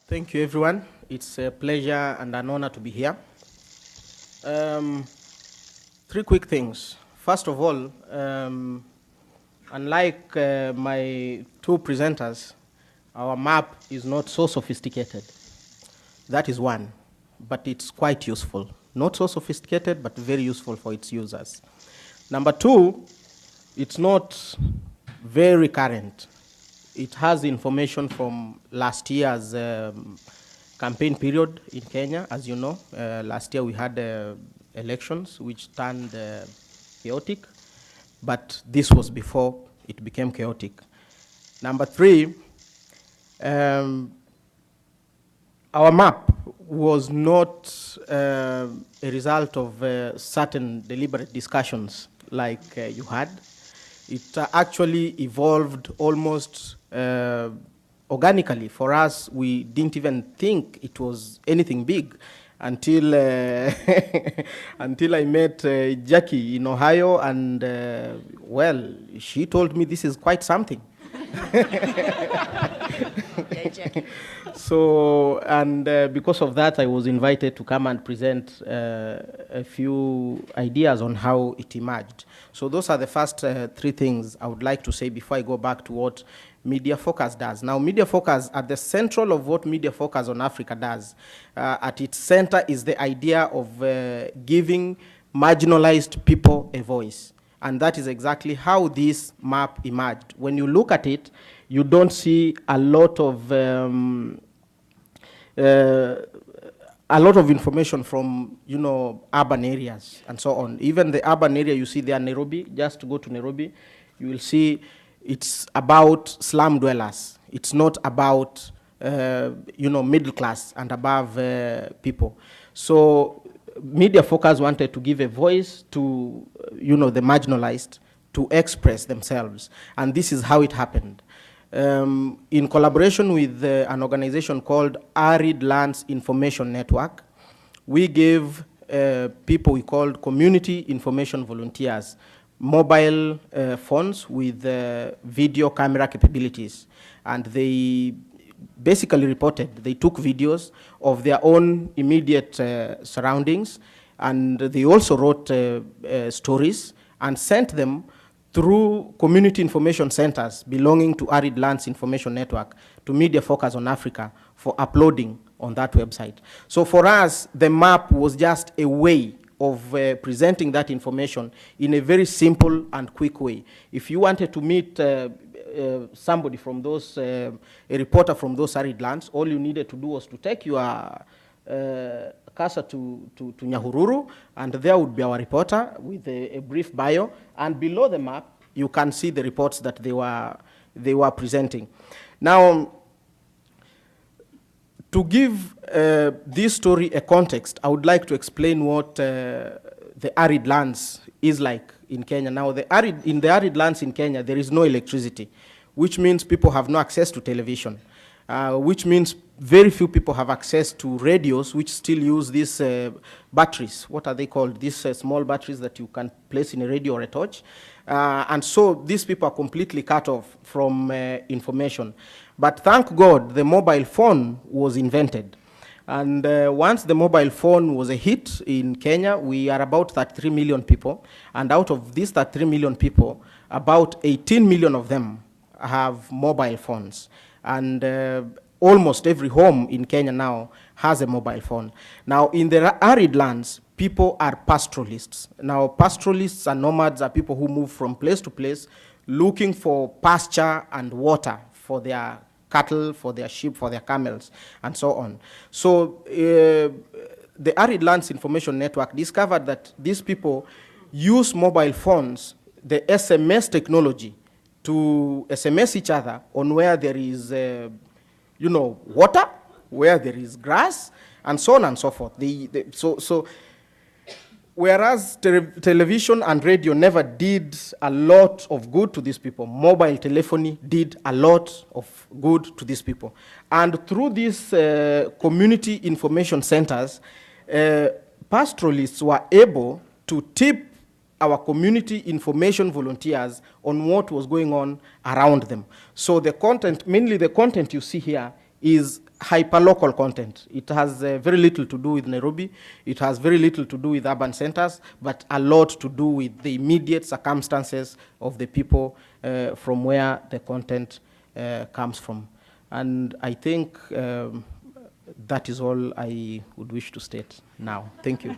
Thank you, everyone. It's a pleasure and an honor to be here. Three quick things. First of all, unlike my two presenters, our map is not so sophisticated. That is one, but it's quite useful. Not so sophisticated, but very useful for its users. Number two, it's not very current. It has information from last year's campaign period in Kenya. As you know, last year we had elections which turned chaotic, but this was before it became chaotic. Number three, our map was not a result of certain deliberate discussions like you had. It actually evolved almost organically. For us, we didn't even think it was anything big until until I met Jackie in Ohio, and well, she told me this is quite something. So, and because of that, I was invited to come and present a few ideas on how it emerged. So those are the first three things I would like to say before I go back to what Media Focus does. Now, Media Focus, at the central of what Media Focus on Africa does, at its center is the idea of giving marginalized people a voice. And that is exactly how this map emerged. When you look at it, you don't see a lot of information from, urban areas and so on. Even the urban area you see there, Nairobi, just to go to Nairobi, you will see it's about slum dwellers. It's not about, middle class and above people. So Media Focus wanted to give a voice to, the marginalized to express themselves. And this is how it happened. In collaboration with an organization called Arid Lands Information Network, we gave people we called community information volunteers mobile phones with video camera capabilities. And they basically reported, they took videos of their own immediate surroundings, and they also wrote stories and sent them through community information centers belonging to Arid Lands Information Network to Media Focus on Africa for uploading on that website. So for us, the map was just a way of presenting that information in a very simple and quick way. If you wanted to meet somebody from those, a reporter from those arid lands, all you needed to do was to take your cursor to Nyahururu, and there would be our reporter with a brief bio, and below the map, you can see the reports that they were presenting. Now, to give this story a context, I would like to explain what the arid lands is like in Kenya. Now, in the arid lands in Kenya, there is no electricity, which means people have no access to television, which means very few people have access to radios, which still use these batteries. What are they called? These small batteries that you can place in a radio or a torch. And so these people are completely cut off from information. But thank God, the mobile phone was invented. And once the mobile phone was a hit in Kenya, we are about 33 million people. And out of these 33 million people, about 18 million of them have mobile phones. And almost every home in Kenya now has a mobile phone. Now, in the arid lands, people are pastoralists. Now, pastoralists and nomads are people who move from place to place looking for pasture and water for their cattle, for their sheep, for their camels, and so on. So the Arid Lands Information Network discovered that these people use mobile phones, the SMS technology, to SMS each other on where there is, water, where there is grass, and so on and so forth. So whereas television and radio never did a lot of good to these people, mobile telephony did a lot of good to these people. And through these community information centers, pastoralists were able to tip our community information volunteers on what was going on around them. So the content, mainly the content you see here, is hyperlocal content. It has very little to do with Nairobi. It has very little to do with urban centers, but a lot to do with the immediate circumstances of the people from where the content comes from. And I think that is all I would wish to state now. Thank you.